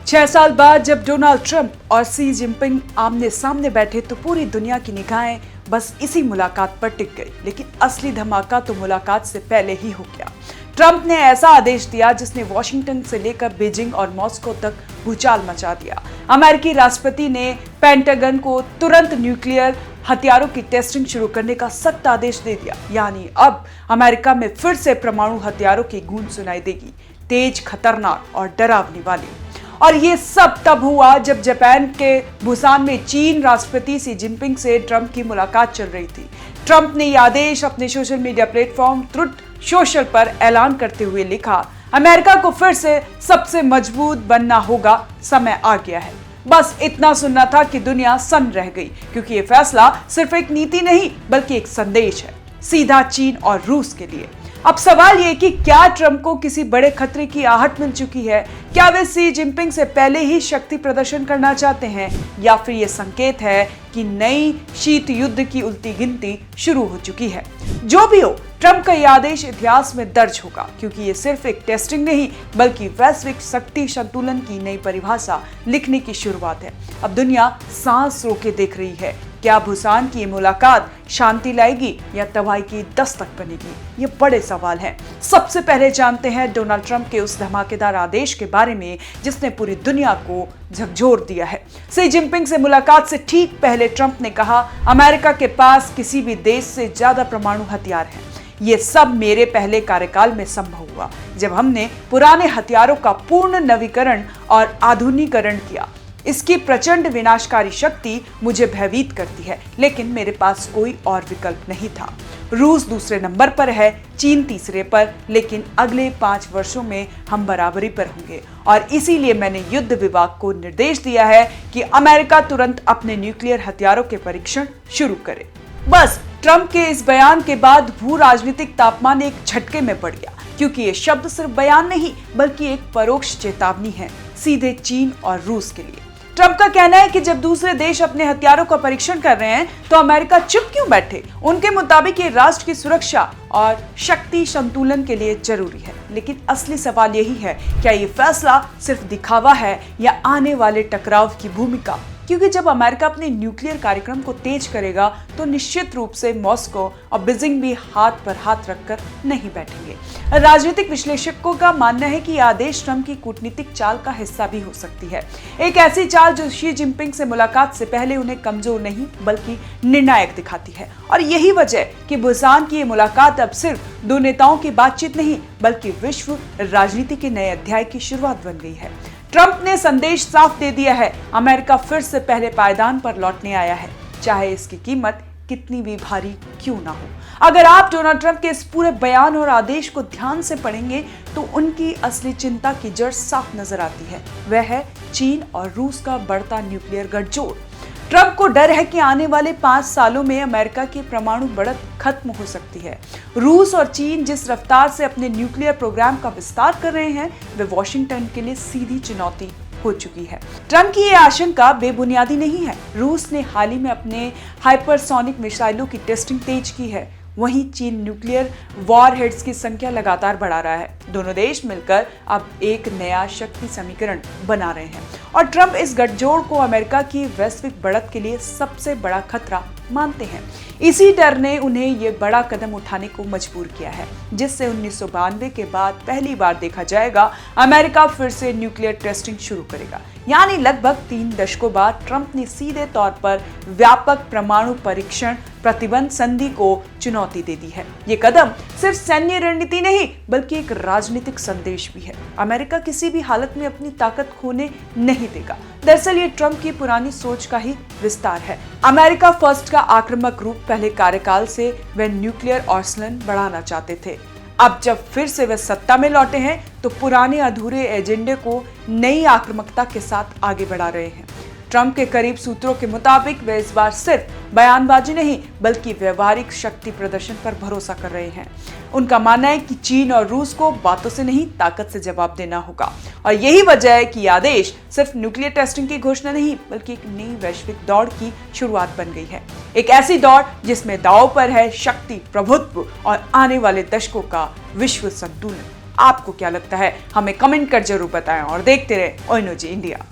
6 साल बाद जब डोनाल्ड ट्रंप और शी जिनपिंग आमने सामने बैठे तो पूरी दुनिया की निगाहें बस इसी मुलाकात पर टिक गई। लेकिन असली धमाका तो मुलाकात से पहले ही हो गया। ट्रंप ने ऐसा आदेश दिया जिसने वॉशिंगटन से लेकर बीजिंग और मॉस्को तक भूचाल मचा दिया। अमेरिकी राष्ट्रपति ने पेंटागन को तुरंत न्यूक्लियर हथियारों की टेस्टिंग शुरू करने का सख्त आदेश दे दिया। यानी अब अमेरिका में फिर से परमाणु हथियारों की गूंज सुनाई देगी, तेज, खतरनाक और डरावनी वाली। और ये सब तब हुआ जब जापान के बुसान में चीन राष्ट्रपति शी जिनपिंग से ट्रंप की मुलाकात चल रही थी। ट्रंप ने यह आदेश अपने social media platform truth social पर ऐलान करते हुए लिखा, अमेरिका को फिर से सबसे मजबूत बनना होगा, समय आ गया है। बस इतना सुनना था कि दुनिया सन्न रह गई, क्योंकि ये फैसला सिर्फ एक नीति नहीं बल्कि एक संदेश है, सीधा चीन और रूस के लिए। अब सवाल ये कि क्या ट्रंप को किसी बड़े खतरे की आहट मिल चुकी है? क्या वे शी जिनपिंग से पहले ही शक्ति प्रदर्शन करना चाहते हैं, या फिर ये संकेत है कि नई शीत युद्ध की उल्टी गिनती शुरू हो चुकी है? जो भी हो, ट्रंप का यह आदेश इतिहास में दर्ज होगा, क्योंकि ये सिर्फ एक टेस्टिंग नहीं बल्कि वैश्विक शक्ति संतुलन की नई परिभाषा लिखने की शुरुआत है। अब दुनिया सांस रोके देख रही है, क्या बुसान की ये मुलाकात शांति लाएगी या तबाही की दस्तक बनेगी? ये बड़े सवाल हैं। सबसे पहले जानते हैं डोनाल्ड ट्रंप के उस धमाकेदार आदेश के बारे में जिसने पूरी दुनिया को झकझोर दिया है। शी जिनपिंग से मुलाकात से ठीक पहले ट्रंप ने कहा, अमेरिका के पास किसी भी देश से ज्यादा परमाणु हथियार हैं। ये सब मेरे पहले कार्यकाल में संभव हुआ, जब हमने पुराने हथियारों का पूर्ण नवीकरण और आधुनिकीकरण किया। इसकी प्रचंड विनाशकारी शक्ति मुझे भयभीत करती है, लेकिन मेरे पास कोई और विकल्प नहीं था। रूस दूसरे नंबर पर है, चीन तीसरे पर, लेकिन अगले 5 वर्षों में हम बराबरी पर होंगे और इसीलिए मैंने युद्ध विभाग को निर्देश दिया है कि अमेरिका तुरंत अपने न्यूक्लियर हथियारों के परीक्षण शुरू करे। बस ट्रंप के इस बयान के बाद भू राजनीतिक तापमान एक झटके में बढ़ गया, क्योंकि ये शब्द सिर्फ बयान नहीं बल्कि एक परोक्ष चेतावनी है, सीधे चीन और रूस के लिए। ट्रंप का कहना है कि जब दूसरे देश अपने हथियारों का परीक्षण कर रहे हैं तो अमेरिका चुप क्यों बैठे? उनके मुताबिक ये राष्ट्र की सुरक्षा और शक्ति संतुलन के लिए जरूरी है। लेकिन असली सवाल यही है, क्या ये फैसला सिर्फ दिखावा है या आने वाले टकराव की भूमिका? क्योंकि जब अमेरिका अपने न्यूक्लियर कार्यक्रम को तेज करेगा तो निश्चित रूप से मॉस्को और बीजिंग भी हाथ पर हाथ रखकर नहीं बैठेंगे। राजनीतिक विश्लेषकों का मानना है कि यह आदेश ट्रंप की कूटनीतिक चाल का हिस्सा भी हो सकती है, एक ऐसी चाल जो शी जिनपिंग से मुलाकात से पहले उन्हें कमजोर नहीं बल्कि निर्णायक दिखाती है। और यही वजह कि बुसान की ये मुलाकात अब सिर्फ दो नेताओं की बातचीत नहीं बल्कि विश्व राजनीति के नए अध्याय की शुरुआत बन गई है। ट्रंप ने संदेश साफ दे दिया है, अमेरिका फिर से पहले पायदान पर लौटने आया है, चाहे इसकी कीमत कितनी भी भारी क्यों ना हो। अगर आप डोनाल्ड ट्रंप के इस पूरे बयान और आदेश को ध्यान से पढ़ेंगे तो उनकी असली चिंता की जड़ साफ नजर आती है। वह है चीन और रूस का बढ़ता न्यूक्लियर गठजोड़। ट्रंप को डर है कि आने वाले 5 सालों में अमेरिका की परमाणु बढ़त खत्म हो सकती है। रूस और चीन जिस रफ्तार से अपने न्यूक्लियर प्रोग्राम का विस्तार कर रहे हैं, वे वॉशिंगटन के लिए सीधी चुनौती हो चुकी है। ट्रंप की यह आशंका बेबुनियादी नहीं है। रूस ने हाल ही में अपने हाइपरसोनिक मिसाइलों की टेस्टिंग तेज की है, वहीं चीन न्यूक्लियर वॉरहेड्स की संख्या लगातार बढ़ा रहा है। दोनों देश मिलकर अब एक नया शक्ति समीकरण बना रहे हैं और ट्रंप इस गठजोड़ को अमेरिका की वैश्विक बढ़त के लिए सबसे बड़ा खतरा मानते हैं। इसी डर ने उन्हें ये बड़ा कदम उठाने को मजबूर किया है, जिससे 1992 के बाद पहली बार देखा जाएगा अमेरिका फिर से न्यूक्लियर टेस्टिंग शुरू करेगा। यानी लगभग 3 दशकों बाद ट्रंप ने सीधे तौर पर व्यापक परमाणु परीक्षण प्रतिबंध संधि को चुनौती दे दी है। ये कदम सिर्फ सैन्य रणनीति नहीं बल्कि एक राजनीतिक संदेश भी है। अमेरिका किसी भी हालत में अपनी ताकत खोने नहीं देगा। दरअसल ये ट्रंप की पुरानी सोच का ही विस्तार है। अमेरिका फर्स्ट का आक्रामक रूप पहले कार्यकाल से वे न्यूक्लियर आर्सेनल बढ़ाना चाहते थे। अब जब फिर से वे सत्ता में लौटे हैं तो पुराने अधूरे एजेंडे को नई आक्रामकता के साथ आगे बढ़ा रहे हैं। ट्रंप के करीब सूत्रों के मुताबिक वे इस बार सिर्फ बयानबाजी नहीं बल्कि व्यवहारिक शक्ति प्रदर्शन पर भरोसा कर रहे हैं। उनका मानना है कि चीन और रूस को बातों से नहीं ताकत से जवाब देना होगा और यही वजह है कि यह आदेश सिर्फ न्यूक्लियर टेस्टिंग की घोषणा नहीं बल्कि एक नई वैश्विक दौड़ की शुरुआत बन गई है। एक ऐसी दौड़ जिसमें दांव पर है शक्ति, प्रभुत्व और आने वाले दशकों का विश्व संतुलन। आपको क्या लगता है हमें कमेंट कर जरूर बताएं और देखते रहे ओएनओजी इंडिया।